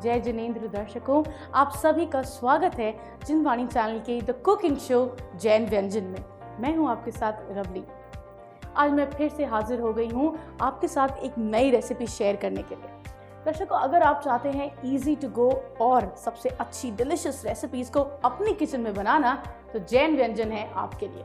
जय जिनेंद्र दर्शकों, आप सभी का स्वागत है जिनवाणी चैनल के द कुकिंग शो जैन व्यंजन में। मैं हूं आपके साथ रवली। आज मैं फिर से हाजिर हो गई हूं आपके साथ एक नई रेसिपी शेयर करने के लिए। दर्शकों, अगर आप चाहते हैं इजी टू गो और सबसे अच्छी डिलिशियस रेसिपीज़ को अपनी किचन में बनाना, तो जैन व्यंजन है आपके लिए।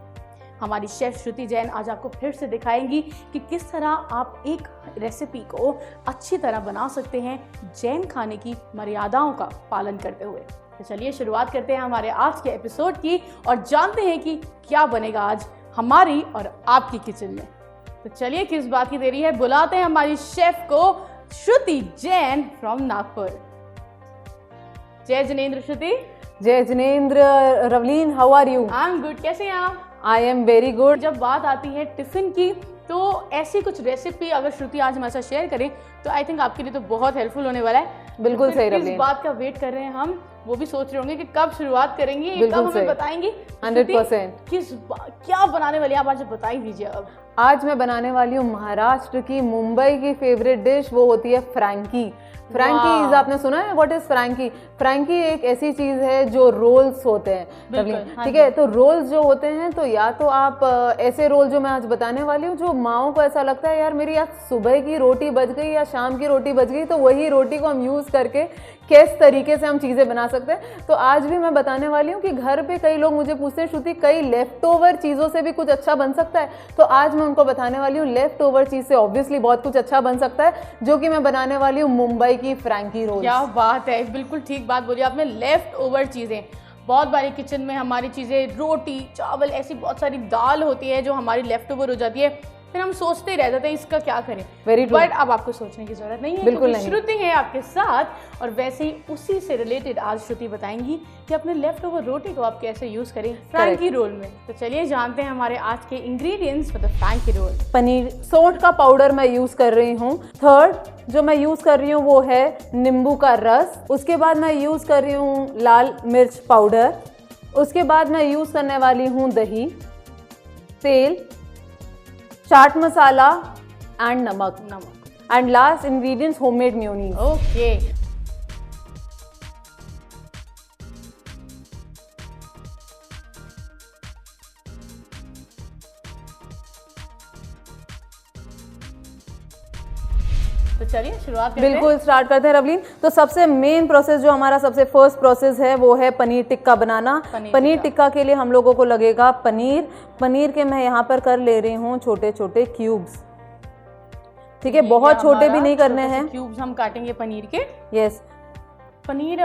हमारी शेफ श्रुति जैन आज आपको फिर से दिखाएंगी कि किस तरह आप एक रेसिपी को अच्छी तरह बना सकते हैं जैन खाने की मर्यादाओं का पालन करते हुए। तो चलिए शुरुआत करते हैं हमारे आज के एपिसोड की और जानते हैं कि क्या बनेगा आज हमारी और आपकी किचन में। तो चलिए किस बात की देरी है, बुलाते हैं हमारी शेफ को, श्रुति जैन फ्रॉम नागपुर। जय जिनेंद्र श्रुति। जय Jinendra Ravleen, how are you? I am good. कैसे हैं आप? I am very good. जब बात आती है टिफिन की, तो ऐसी कुछ रेसिपी अगर श्रुति आज हमारे साथ शेयर करें तो आई थिंक आपके लिए तो बहुत हेल्पफुल होने वाला है। बिल्कुल सही रवलीन। किस बात का वेट कर रहे हैं हम, वो भी सोच रहे होंगे कि कब शुरुआत करेंगे, बिल्कुल कब हमें बताएंगी। 100%। क्या बनाने वाली आप आज बता ही दीजिए। अब आज मैं बनाने वाली हूँ महाराष्ट्र की, मुंबई की फेवरेट डिश, वो होती है फ्रैंकी। फ्रैंकीज आपने सुना है? What is Frankie? फ्रैंकी एक ऐसी चीज है जो रोल्स होते हैं, ठीक है। तो रोल्स जो होते हैं, तो या तो आप ऐसे रोल जो मैं आज बताने वाली हूँ, जो माओ को ऐसा लगता है यार मेरी आज सुबह की रोटी बच गई या शाम की रोटी बच गई, तो वही रोटी को हम यूज करके किस तरीके से हम चीजें बना सकते हैं। तो आज भी मैं बताने वाली हूँ कि घर पे कई लोग मुझे पूछते हैं श्रुति कई लेफ्ट ओवर चीजों से भी कुछ अच्छा बन सकता है। तो आज मैं उनको बताने वाली हूँ लेफ्ट ओवर चीज से ऑब्वियसली बहुत कुछ अच्छा बन सकता है, जो कि मैं बनाने वाली हूँ मुंबई की फ्रैंकी रोल। क्या बात है, बिल्कुल ठीक बात बोली आपने। लेफ्ट ओवर चीजें, बहुत बारी किचन में हमारी चीजें, रोटी चावल, ऐसी बहुत सारी दाल होती है जो हमारी लेफ्ट ओवर हो जाती है, फिर हम सोचते रह जाते हैं इसका क्या करें। Very true. बट अब आपको सोचने की जरूरत नहीं है, बिल्कुल नहीं। श्रुति है आपके साथ और वैसे ही उसी से रिलेटेड आज श्रुति बताएंगी कि अपने लेफ्ट ओवर रोटी को आप कैसे यूज करें फ्रैंकी रोल में। तो चलिए जानते हैं हमारे आज के ingredients for the frankie roll. Paneer, सोंठ का पाउडर मैं यूज कर रही हूँ। थर्ड जो मैं यूज कर रही हूँ वो है नींबू का रस। उसके बाद मैं यूज कर रही हूँ लाल मिर्च पाउडर। उसके बाद मैं यूज करने वाली हूँ दही, तेल, चाट मसाला एंड नमक। And last ingredients homemade mayonnaise. Okay. तो चलिए शुरुआत करते हैं। बिल्कुल स्टार्ट करते हैं रवलीन। तो सबसे मेन प्रोसेस जो हमारा सबसे फर्स्ट प्रोसेस है वो है पनीर टिक्का बनाना। पनीर टिक्का के लिए हम लोगों को लगेगा पनीर के मैं यहाँ पर कर ले रही हूँ छोटे छोटे क्यूब्स, ठीक है। बहुत छोटे भी नहीं करने हैं, क्यूब्स हम काटेंगे पनीर के। यस। पनीर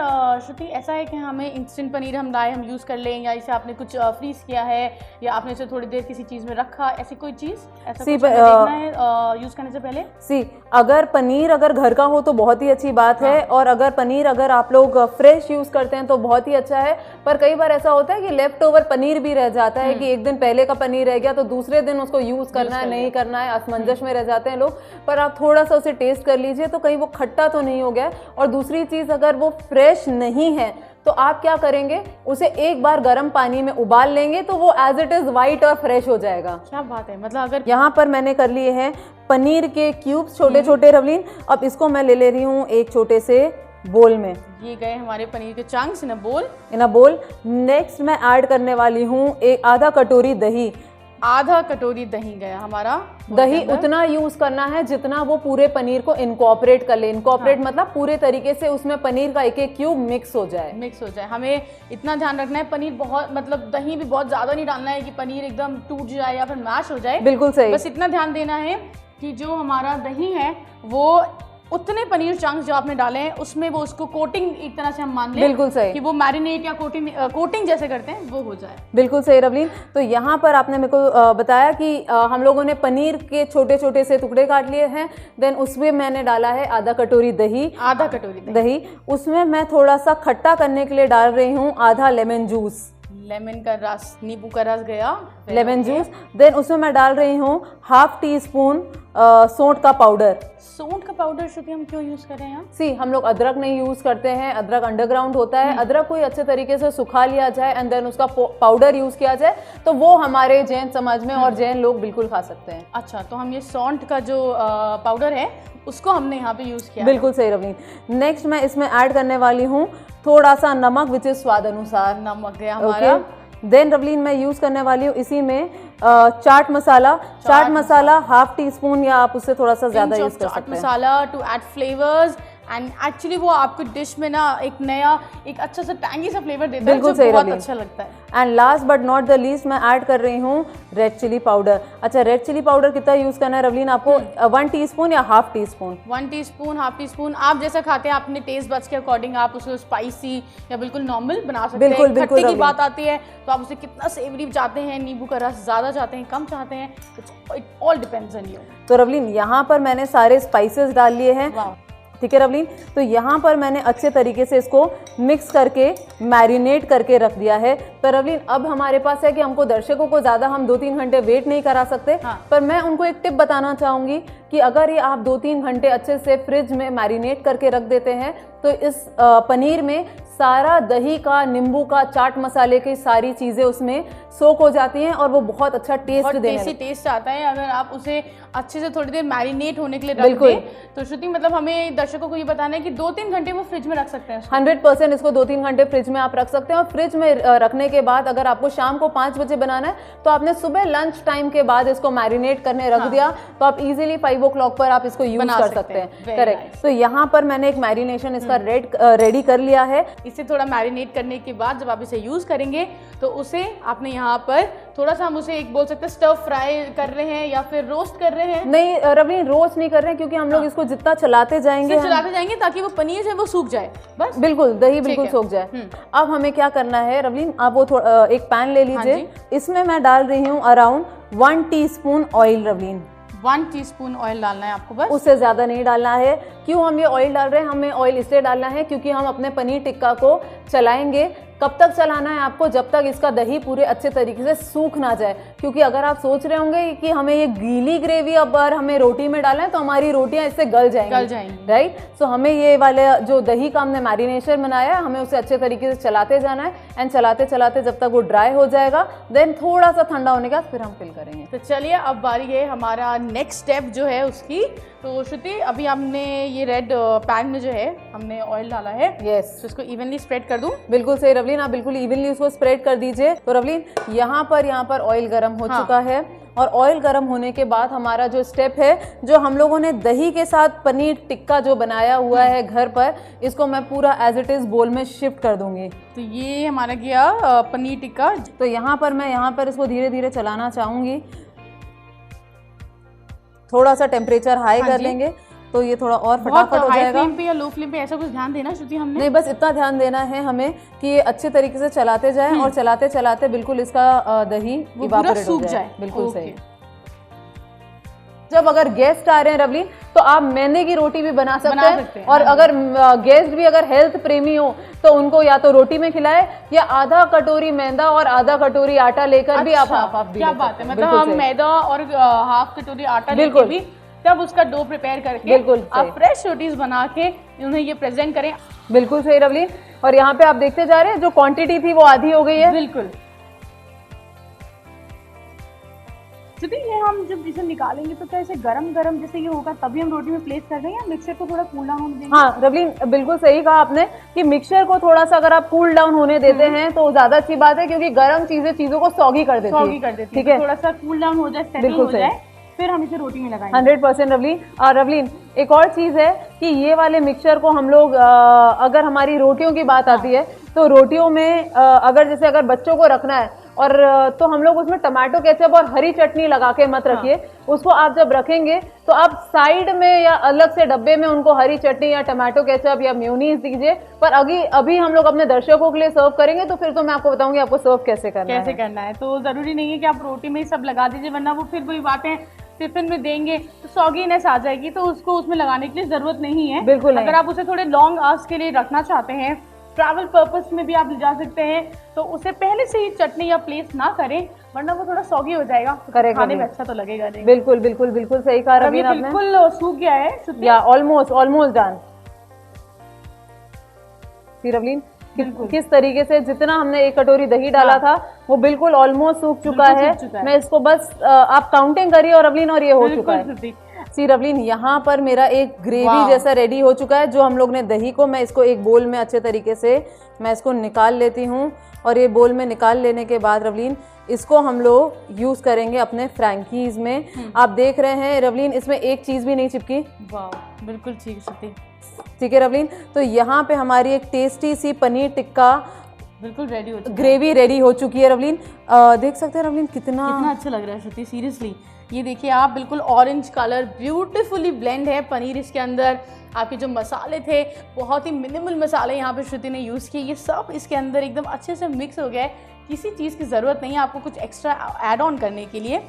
श्रुति ऐसा है कि हमें इंस्टेंट पनीर हम लाए, हम यूज़ कर लें, या इसे आपने कुछ फ्रीज किया है या आपने इसे थोड़ी देर किसी चीज़ में रखा, ऐसी कोई चीज़ ऐसा कुछ देखना है यूज़ करने से पहले? अगर पनीर अगर घर का हो तो बहुत ही अच्छी बात है, और अगर पनीर अगर आप लोग फ्रेश यूज़ करते हैं तो बहुत ही अच्छा है। पर कई बार ऐसा होता है कि लेफ्ट ओवर पनीर भी रह जाता है कि एक दिन पहले का पनीर रह गया तो दूसरे दिन उसको यूज़ करना है नहीं करना है, असमंजस में रह जाते हैं लोग। पर आप थोड़ा सा उसे टेस्ट कर लीजिए तो कहीं वो खट्टा तो नहीं हो गया। और दूसरी चीज़, अगर वो फ्रेश नहीं है तो आप क्या करेंगे, उसे एक बार गर्म पानी में उबाल लेंगे तो वो एज इट इज वाइट और फ्रेश हो जाएगा। क्या बात है। मतलब अगर यहाँ पर मैंने कर लिए हैं पनीर के क्यूब्स छोटे छोटे रवलीन। अब इसको मैं ले रही हूँ एक छोटे से बोल में। ये गए हमारे पनीर के चंक्स इन अ बोल। नेक्स्ट मैं ऐड करने वाली हूँ एक आधा कटोरी दही। आधा कटोरी दही गया हमारा। दही उतना यूज करना है जितना वो पूरे पनीर को इनकॉर्पोरेट कर ले। इनकॉर्पोरेट मतलब पूरे तरीके से उसमें पनीर का एक एक क्यूब मिक्स हो जाए। हमें इतना ध्यान रखना है पनीर बहुत, मतलब दही भी बहुत ज्यादा नहीं डालना है कि पनीर एकदम टूट जाए या फिर मैश हो जाए। बिल्कुल सही। बस इतना ध्यान देना है कि जो हमारा दही है वो उतने पनीर चंक्स जो आपने डाले हैं उसमें वो उसको कोटिंग एक तरह से हम मान लें। बिल्कुल सही। कि वो मैरिनेट या कोटिंग जैसे करते हैं वो हो जाए। बिल्कुल सही रवलीन। तो यहाँ पर आपने मेरे को बताया कि हम लोगों ने पनीर के छोटे छोटे से टुकड़े काट लिए हैं। देन उसमें मैंने डाला है आधा कटोरी दही। उसमें मैं थोड़ा सा खट्टा करने के लिए डाल रही हूँ आधा लेमन जूस। लेमन का रस, नींबू का रस गया, लेमन जूस। देन उसमें मैं डाल रही हूँ हाफ टी स्पून सौंठ का पाउडर। सौंठ का पाउडर श्रुति हम क्यों यूज कर रहे हैं? सी हम लोग अदरक नहीं यूज करते हैं, अदरक अंडरग्राउंड होता है। अदरक को अच्छे तरीके से सुखा लिया जाए एंड देन उसका पाउडर यूज किया जाए तो वो हमारे जैन समाज में और जैन लोग बिल्कुल खा सकते हैं। अच्छा, तो हम ये सौंठ का जो पाउडर है उसको हमने यहाँ पे यूज किया। बिल्कुल सही रवनीत। नेक्स्ट मैं इसमें ऐड करने वाली हूँ थोड़ा सा नमक, विच इज स्वाद अनुसार। नमक है हमारा। देन रवलीन मैं यूज करने वाली हूँ इसी में chaat masala. Chaat masala half tea spoon या आप उससे थोड़ा सा ज्यादा यूज कर सकते हैं। Chaat masala to add flavours and actually वो आपको डिश में ना एक नया एक अच्छा सा टैंगी सा फ्लेवर देता है जो बहुत अच्छा लगता है। And last but not the least मैं ऐड कर रही हूँ रेड चिली पाउडर। अच्छा, रेड चिली पाउडर कितना यूज करना है रवलीन आपको? 1 टीस्पून या half tea spoon? 1 teaspoon, half tea spoon, आप जैसा खाते हैं अपने टेस्ट बड्स के अकॉर्डिंग आप उसको स्पाइसी या बिल्कुल नॉर्मल बना सकते हैं। खट्टे की बात आती है तो आप उसे कितना सेवरी चाहते हैं, नींबू का रस ज़्यादा चाहते हैं, कम चाहते हैं, it all depends on you. तो रवलीन यहाँ पर मैंने सारे स्पाइसेस डाल लिए हैं, ठीक है रवलीन। तो यहाँ पर मैंने अच्छे तरीके से इसको मिक्स करके मैरिनेट करके रख दिया है। तो रवलीन अब हमारे पास है कि हमको दर्शकों को ज़्यादा हम 2-3 घंटे वेट नहीं करा सकते। पर मैं उनको एक टिप बताना चाहूँगी कि अगर ये आप 2-3 घंटे अच्छे से फ्रिज में मैरिनेट करके रख देते हैं तो इस पनीर में सारा दही का, नींबू का, चाट मसाले की सारी चीज़ें उसमें सोक हो जाती हैं और वो बहुत अच्छा टेस्ट देने टेस्ट आता है अगर आप उसे अच्छे से थोड़ी देर मैरिनेट होने के लिए रख दें। तो श्रुति मतलब हमें दर्शकों को ये बताना है कि 2-3 घंटे वो फ्रिज में रख सकते हैं। 100% इसको 2-3 घंटे फ्रिज में आप रख सकते हैं। और फ्रिज में रखने के बाद अगर आपको शाम को 5 बजे बनाना है तो आपने सुबह लंच टाइम के बाद इसको मैरिनेट करने रख दिया तो आप इजीली 5 o'clock पर आप इसको यूज कर सकते हैं। करेक्ट। तो यहाँ पर मैंने एक मैरिनेशन इसका रेडी कर लिया है। इसे थोड़ा मैरिनेट करने के बाद जब आप इसे यूज करेंगे तो उसे आपने यहाँ पर थोड़ा सा, हम उसे एक बोल सकते हैं स्टर फ्राई कर रहे हैं या फिर रोस्ट कर रहे हैं। नहीं रवलीन, रोस्ट नहीं कर रहे हैं क्योंकि हम लोग इसको जितना चलाते जाएंगे ताकि वो पनीर है वो सूख जाए। बस बिल्कुल, दही बिल्कुल सूख जाए। अब हमें क्या करना है रवलीन, आप वो एक पैन ले लीजिए। इसमें मैं डाल रही हूँ around 1 teaspoon oil Ravleen. 1 teaspoon oil डालना है आपको, बस उससे ज़्यादा नहीं डालना है। क्यों हम ये ऑयल डाल रहे हैं? हमें ऑयल इसलिए डालना है क्योंकि हम अपने पनीर टिक्का को चलाएंगे। कब तक चलाना है आपको? जब तक इसका दही पूरे अच्छे तरीके से सूख ना जाए। क्योंकि अगर आप सोच रहे होंगे कि हमें ये गीली ग्रेवी अब हमें रोटी में डालना है तो हमारी रोटियां इससे गल जाएंगी। राइट। सो हमें ये वाले जो दही का हमने मैरिनेशन बनाया है हमें उसे अच्छे तरीके से चलाते जाना है एंड चलाते चलाते जब तक वो ड्राई हो जाएगा देन थोड़ा सा ठंडा होने के बाद फिर हम फिल करेंगे। तो चलिए अब बारी है हमारा नेक्स्ट स्टेप जो है उसकी। तो श्रुति अभी हमने ये रेड पैन में जो है हमने ऑयल डाला है। यस। तो इसको इवनली स्प्रेड कर दूं? बिल्कुल सही रवलीन, आप बिल्कुल इवनली उसको स्प्रेड कर दीजिए। तो रवलीन यहाँ पर ऑयल गर्म हो चुका है और ऑयल गर्म होने के बाद हमारा जो स्टेप है, जो हम लोगों ने दही के साथ पनीर टिक्का जो बनाया हुआ है घर पर, इसको मैं पूरा एज इट इज बोल में शिफ्ट कर दूंगी। तो ये हमारा गया पनीर टिक्का। तो यहाँ पर इसको धीरे धीरे चलाना चाहूंगी। थोड़ा सा टेम्परेचर हाई कर लेंगे तो ये थोड़ा और फटाफट हो जाएगा। फ्लेम पे या लो फ्लेम पे ऐसा कुछ ध्यान देना श्रुति हमने? नहीं, बस इतना ध्यान देना है हमें कि ये अच्छे तरीके से चलाते जाए और चलाते चलाते बिल्कुल इसका दही इवापोरेट हो जाए। बिल्कुल सही। जब अगर गेस्ट आ रहे हैं रवलीन तो आप मैदे की रोटी भी बना सकते हैं। और अगर गेस्ट भी अगर हेल्थ प्रेमी हो तो उनको या तो रोटी में खिलाए या आधा कटोरी मैदा और आधा कटोरी आटा लेकर भी आप हाफ भी। क्या बात है, मतलब हम मैदा और हाफ कटोरी आटा लेकर भी तब उसका डो प्रिपेयर करके आप फ्रेश रोटीज बना के उन्हें ये प्रेजेंट करें। बिल्कुल सही रवलीन। और यहाँ पे आप देखते जा रहे हैं जो क्वांटिटी थी वो आधी हो गई है। बिल्कुल। ये हम जब इसे निकालेंगे तो क्या इसे गरम गरम जैसे ये होगा तभी हम रोटी में प्लेस कर देंगे या मिक्सचर को थोड़ा कूल डाउन होने देंगे? हाँ रवलीन, बिल्कुल सही कहा आपने कि मिक्सचर को थोड़ा सा अगर आप कूल डाउन होने देते हैं तो ज्यादा अच्छी बात है क्योंकि गर्म चीजों को सॉगी कर देती है। ठीक है, थोड़ा सा कूल डाउन हो जाए, सेटल हो जाए, फिर हम इसे रोटी में लगाएंगे। 100% रवलीन। और रवलीन एक और चीज़ है कि ये वाले मिक्सचर को हम लोग अगर हमारी रोटियों की बात आती है तो रोटियों में अगर बच्चों को रखना है और तो हम लोग उसमें टमाटो केचप और हरी चटनी लगा के मत रखिए। उसको आप जब रखेंगे तो आप साइड में या अलग से डब्बे में उनको हरी चटनी या टमाटो केचप या मेयोनीज दीजिए। पर अभी हम लोग अपने दर्शकों के लिए सर्व करेंगे तो फिर तो मैं आपको बताऊंगी आपको सर्व कैसे करना है। तो जरूरी नहीं है कि आप रोटी में सब लगा दीजिए, वरना वो फिर वही बातें टिफिन में देंगे तो सॉगीनेस आ जाएगी, तो उसको उसमें लगाने की जरूरत नहीं है। बिल्कुल। अगर आप उसे थोड़े लॉन्ग आवर्स के लिए रखना चाहते हैं ट्रैवल पर्पस में भी आप ले जा सकते हैं, तो उसे पहले से ही चटनी या प्लेस ना करें, वरना वो थोड़ा सॉगी हो जाएगा, तो खाने में अच्छा तो लगेगा नहीं। बिल्कुल बिल्कुल बिल्कुल सही कहा रवीन आपने। बिल्कुल सूख गया है, या ऑलमोस्ट डन। रवलीन किस तरीके से जितना हमने एक कटोरी दही डाला था वो बिल्कुल ऑलमोस्ट सूख चुका है। मैं इसको बस आप काउंटिंग करिए और रवलीन, और ये हो चुका है। सी रवलीन, यहाँ पर मेरा एक ग्रेवी जैसा रेडी हो चुका है। जो हम लोग ने दही को, मैं इसको एक बोल में अच्छे तरीके से मैं इसको निकाल लेती हूँ, और ये बोल में निकाल लेने के बाद रवलीन इसको हम लोग यूज करेंगे अपने फ्रैंकीज में। आप देख रहे हैं रवलीन, इसमें एक चीज भी नहीं चिपकी। वाह, बिल्कुल ठीक है रवलीन। तो यहाँ पे हमारी एक टेस्टी सी पनीर टिक्का बिल्कुल रेडी हो चुकी है, ग्रेवी रेडी हो चुकी है रवलीन। देख सकते हैं रवलीन कितना अच्छा लग रहा है श्रुति, सीरियसली। ये देखिए आप, बिल्कुल ऑरेंज कलर ब्यूटीफुली ब्लेंड है पनीर इसके अंदर। आपके जो मसाले थे, बहुत ही मिनिमल मसाले यहाँ पे श्रुति ने यूज़ किए, ये सब इसके अंदर एकदम अच्छे से मिक्स हो गया है। किसी चीज़ की ज़रूरत नहीं है आपको कुछ एक्स्ट्रा ऐड ऑन करने के लिए।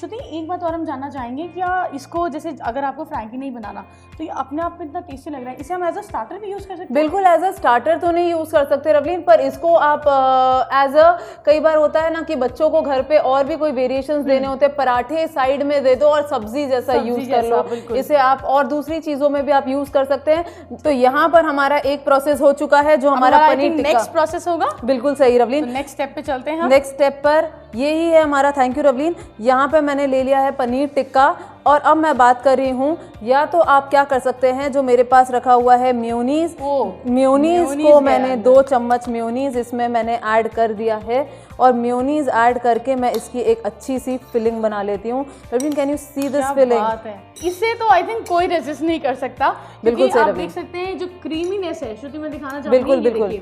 श्रुति, एक बात और हम जानना चाहेंगे, क्या इसको जैसे अगर आपको फ्रैंकी नहीं बनाना तो ये अपने आप में इतना टेस्टी लग रहा है, इसे हम एज अ स्टार्टर भी यूज़ कर सकते हैं? बिल्कुल, एज अ स्टार्टर तो नहीं यूज़ कर सकते रवलीन, पर इसको आप एज अ, कई बार होता है ना कि बच्चों को घर पे और भी कोई वेरिएशंस देने होते हैं, पराठे साइड में दे दो और सब्जी जैसा यूज़ कर लो। इसे आप और दूसरी चीज़ों में भी आप यूज़ कर सकते हैं। तो यहाँ पर हमारा एक प्रोसेस हो चुका है, जो हमारा पनीर टिक्का। नेक्स्ट प्रोसेस होगा। बिल्कुल सही रवलीन, नेक्स्ट स्टेप पे चलते हैं। नेक्स्ट स्टेप पर यही है हमारा। Thank you Ravleen. यहाँ पे मैंने ले लिया है पनीर टिक्का, और अब मैं बात कर रही हूँ, या तो आप क्या कर सकते हैं, जो मेरे पास रखा हुआ है मेयोनीज को मैंने 2 चम्मच मेयोनीज इसमें मैंने ऐड कर दिया है, और मेयोनीज ऐड करके मैं इसकी एक अच्छी सी फिलिंग बना लेती हूँ। Ravleen, can you see this filling? इससे तो आई थिंक कोई रेजिस्ट नहीं कर सकता। बिल्कुल आप देख सकते हैं जो क्रीमीनेस है, श्रुति मैं दिखाना चाहूंगी। बिल्कुल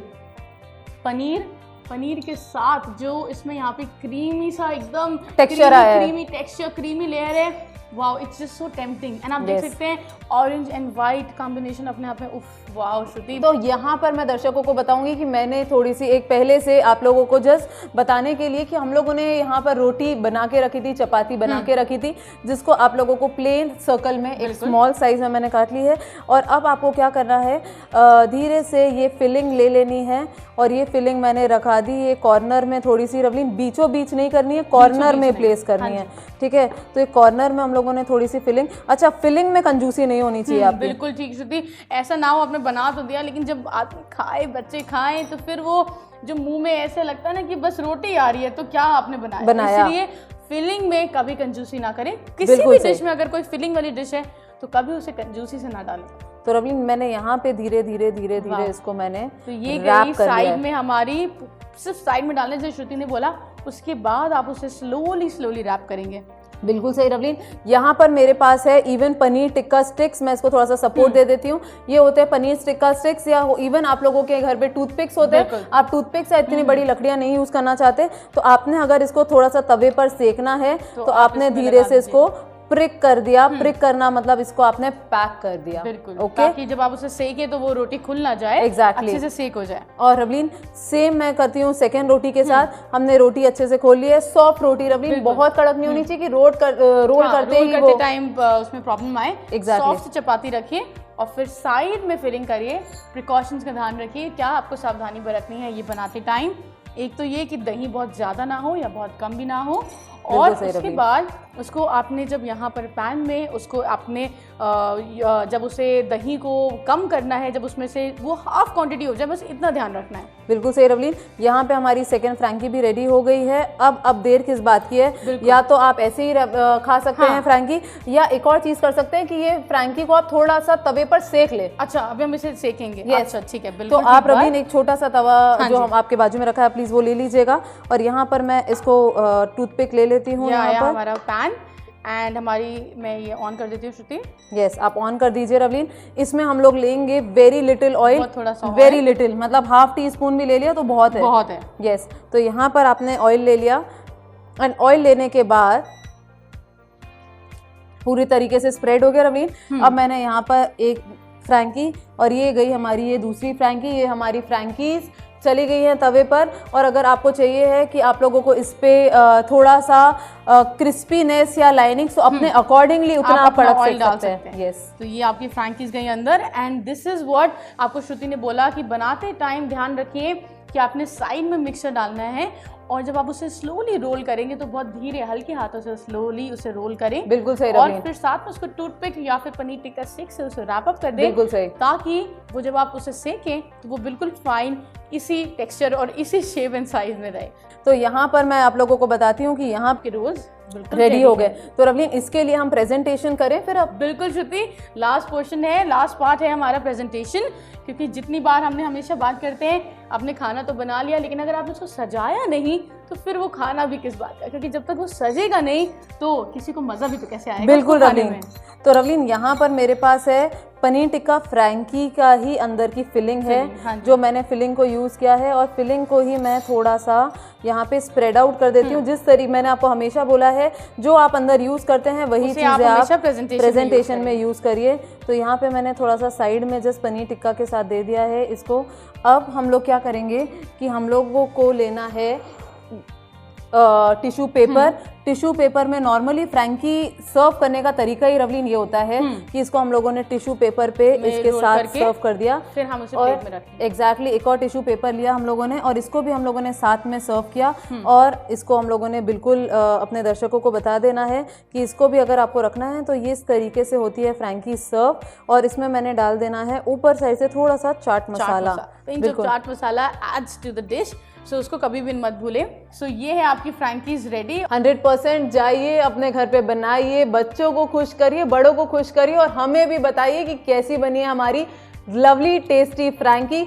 पनीर के साथ जो इसमें यहाँ पे क्रीमी सा एकदम टेक्सचर आया है, क्रीमी टेक्सचर, क्रीमी लेयर है। Wow, it's just so tempting. And आप देख सकते हैं ऑरेंज एंड वाइट कॉम्बिनेशन अपने आप में, उफ वाओ श्रुति। तो यहाँ पर मैं दर्शकों को बताऊंगी कि मैंने थोड़ी सी एक पहले से आप लोगों को जस्ट बताने के लिए कि हम लोगों ने यहाँ पर रोटी बना के रखी थी, चपाती बना के रखी थी, जिसको आप लोगों को प्लेन सर्कल में एक स्मॉल साइज में मैंने काट ली है। और अब आपको क्या करना है, धीरे से ये फिलिंग ले लेनी है, और ये फिलिंग मैंने रखा दी ये कॉर्नर में थोड़ी सी रवलीन, बीचों बीच नहीं करनी है, कॉर्नर में प्लेस करनी है। ठीक है, तो ये कॉर्नर में हम लोगों ने थोड़ी सी फिलिंग, अच्छा फिलिंग में कंजूसी नहीं होनी चाहिए आपकी। बिल्कुल ठीक श्रुति, ऐसा ना हो आपने बना तो दिया, लेकिन जब आदमी खाए, बच्चे खाएं, तो फिर वो जो मुंह में ऐसे लगता है ना कि बस रोटी आ रही है, तो क्या आपने बनाया। इसलिए फिलिंग में कभी कंजूसी ना करें। किसी भी डिश में अगर कोई फिलिंग वाली डिश है तो कभी उसे कंजूसी से ना डालें। तो रवलीन, मैंने यहाँ पे धीरे धीरे इसको मैंने तो ये गई साइड में हमारी, सिर्फ साइड में डालने जैसे श्रुति ने बोला, उसके बाद आप उसे स्लोली रैप करेंगे। बिल्कुल सही रवलीन। यहाँ पर मेरे पास है इवन पनीर टिक्का स्टिक्स, मैं इसको थोड़ा सा सपोर्ट दे देती हूँ। ये होते हैं पनीर टिक्का स्टिक्स, या इवन आप लोगों के घर पे टूथपिक्स होते हैं। आप टूथपिक से इतनी बड़ी लकड़ियाँ नहीं यूज करना चाहते, तो आपने अगर इसको थोड़ा सा तवे पर सेकना है तो आपने धीरे से इसको प्रिक कर दिया। प्रिक करना मतलब इसको आपने पैक कर दिया। बिल्कुल, ताकि जब आप उसे सेके तो वो रोटी खुल ना जाए, एग्जैक्टली अच्छे से सेक हो जाए। और रवलीन, सेम मैं करती हूँ सेकंड रोटी के साथ। हमने रोटी अच्छे से खोल ली है, सॉफ्ट रोटी रवलीन, बहुत कड़क नहीं होनी चाहिए कि रोल करते टाइम उसमें प्रॉब्लम आए। सॉफ्ट चपाती रखिए और फिर साइड में फिलिंग करिए। प्रिकॉशंस का ध्यान रखिए, क्या आपको सावधानी बरतनी है ये बनाते टाइम। एक तो ये कि दही बहुत ज़्यादा ना हो या बहुत कम भी ना हो, और उसके बाद उसको आपने जब यहाँ पर पैन में उसको आपने जब उसे दही को कम करना है, जब उसमें से वो हाफ क्वांटिटी हो जाए, बस इतना ध्यान रखना है। बिल्कुल सही रवलीन। यहाँ पे हमारी सेकंड फ्रैंकी भी रेडी हो गई है। अब देर किस बात की है, या तो आप ऐसे ही खा सकते हैं फ्रैंकी, या एक और चीज़ कर सकते हैं कि ये फ्रैंकी को आप थोड़ा सा तवे पर सेक ले। अच्छा, अभी हम इसे सेकेंगे। अच्छा ठीक है, बिल्कुल। तो आप रवलीन एक छोटा सा तवा जो हम आपके बाजू में रखा है, प्लीज वो ले लीजिएगा, और यहाँ पर मैं इसको टूथपिक ले लेती हूँ। यहाँ पर हमारा पैन एंड हमारी, मैं ये ऑन कर देती हूँ श्रुति। यस, आप ऑन कर दीजिए रवलीन। इसमें हम लोग लेंगे वेरी लिटिल ऑयल, थोड़ा सा, वेरी लिटिल मतलब हाफ टी स्पून भी ले लिया तो बहुत है। यस, तो यहाँ पर आपने ऑयल ले लिया, एंड ऑयल लेने के बाद पूरी तरीके से स्प्रेड हो गया रवलीन। अब मैंने यहाँ पर एक फ्रैंकी, और ये गई हमारी ये दूसरी फ्रैंकी, ये हमारी फ्रैंकीज चली गई हैं तवे पर। और अगर आपको चाहिए है कि आप लोगों को इस पे थोड़ा सा क्रिस्पीनेस या लाइनिंग, तो अपने अकॉर्डिंगली उतना आप अपना कड़क ऑयल सेक डाल सकते सकते हैं। हैं। यस, तो ये आपकी फ्रैंकीज गई अंदर एंड दिस इज व्हाट आपको श्रुति ने बोला कि बनाते टाइम ध्यान रखिए कि आपने साइड में मिक्सचर डालना है और जब आप उसे स्लोली रोल करेंगे तो बहुत धीरे हल्के हाथों से स्लोली उसे रोल करें। बिल्कुल सही और रवलीन, फिर साथ में उसको टूथपिक या फिर पनीर टिक्का स्टिक से उसे रैप अप कर दें, बिल्कुल सही। ताकि वो जब आप उसे सेकें तो वो बिल्कुल फाइन इसी टेक्सचर और इसी शेप एंड साइज में रहे। तो यहाँ पर मैं आप लोगों को बताती हूँ कि यहाँ आपके रोज बिल्कुल रेडी हो गए। तो रवलीन, इसके लिए हम प्रेजेंटेशन करें फिर अब? बिल्कुल श्रुति, लास्ट पोर्शन है, लास्ट पार्ट है हमारा प्रेजेंटेशन। क्योंकि जितनी बार हमने हमेशा बात करते हैं आपने खाना तो बना लिया, लेकिन अगर आपने उसको सजाया नहीं तो फिर वो खाना भी किस बात का, क्योंकि जब तक वो सजेगा नहीं तो किसी को मज़ा भी तो कैसे आएगा। बिल्कुल रवलीन। तो रवलीन, यहाँ पर मेरे पास है पनीर टिक्का फ्रैंकी का ही अंदर की फिलिंग है। हाँ, जो मैंने फिलिंग को यूज़ किया है और फिलिंग को ही मैं थोड़ा सा यहाँ पे स्प्रेड आउट कर देती हूँ। जिस तरीके मैंने आपको हमेशा बोला है, जो आप अंदर यूज़ करते हैं वही चीज़ें आप प्रेजेंटेशन में यूज़ करिए। तो यहाँ पे मैंने थोड़ा सा साइड में जस्ट पनीर टिक्का के साथ दे दिया है इसको। अब हम लोग क्या करेंगे कि हम लोगों को लेना है टिश्यू पेपर। टिश्यू पेपर में नॉर्मली फ्रैंकी सर्व करने का तरीका ही रवलीन ये होता है कि इसको हम लोगों ने टिश्यू पेपर पे इसके साथ सर्व कर दिया, फिर हम उसे और प्लेट में रखें। एग्जैक्टली एक और टिश्यू पेपर लिया हम लोगों ने और इसको भी हम लोगों ने साथ में सर्व किया। और इसको हम लोगों ने बिल्कुल अपने दर्शकों को बता देना है कि इसको भी अगर आपको रखना है तो ये इस तरीके से होती है फ्रैंकी सर्व। और इसमें मैंने डाल देना है ऊपर साइड से थोड़ा सा चाट मसाला। जो chaat masala ads to the dish, सो उसको कभी भी मत भूलें। सो ये है आपकी फ्रैंकीज रेडी। 100% जाइए अपने घर पे बनाइए, बच्चों को खुश करिए, बड़ों को खुश करिए और हमें भी बताइए कि कैसी बनी है हमारी lovely tasty frankie.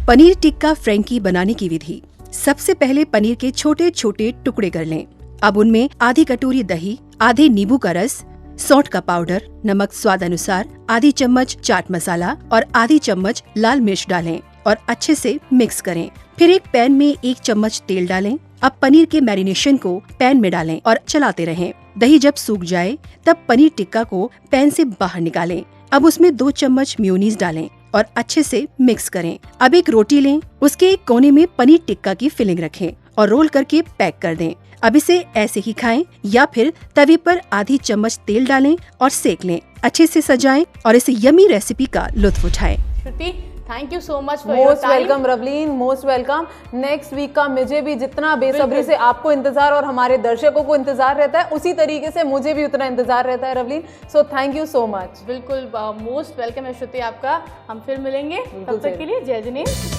Paneer tikka frankie बनाने की विधि। सबसे पहले पनीर के छोटे छोटे टुकड़े कर लें। अब उनमें आधी कटोरी दही, आधे नींबू का रस, सौंठ का पाउडर, नमक स्वाद अनुसार, आधी चम्मच चाट मसाला और आधी चम्मच लाल मिर्च डालें और अच्छे से मिक्स करें। फिर एक पैन में 1 चम्मच तेल डालें। अब पनीर के मैरिनेशन को पैन में डालें और चलाते रहें। दही जब सूख जाए तब पनीर टिक्का को पैन से बाहर निकालें। अब उसमें 2 चम्मच मेयोनीज डालें और अच्छे से मिक्स करें। अब एक रोटी लें, उसके एक कोने में पनीर टिक्का की फिलिंग रखें और रोल करके पैक कर दें। अब इसे ऐसे ही खाएं या फिर तवे पर आधी चम्मच तेल डालें और सेक लें। अच्छे से सजाएं और इस यमी रेसिपी का लुत्फ उठाएं। Shruti, thank you so much for your most time. Welcome Ravleen, most welcome. Next week का मुझे भी जितना बेसब्री से आपको इंतजार और हमारे दर्शकों को इंतजार रहता है, उसी तरीके से मुझे भी उतना इंतजार रहता है Ravleen. So thank you so much. बिल्कुल मोस्ट वेलकम है श्रुति आपका। हम फिर मिलेंगे, तब तक के लिए जय जनेन।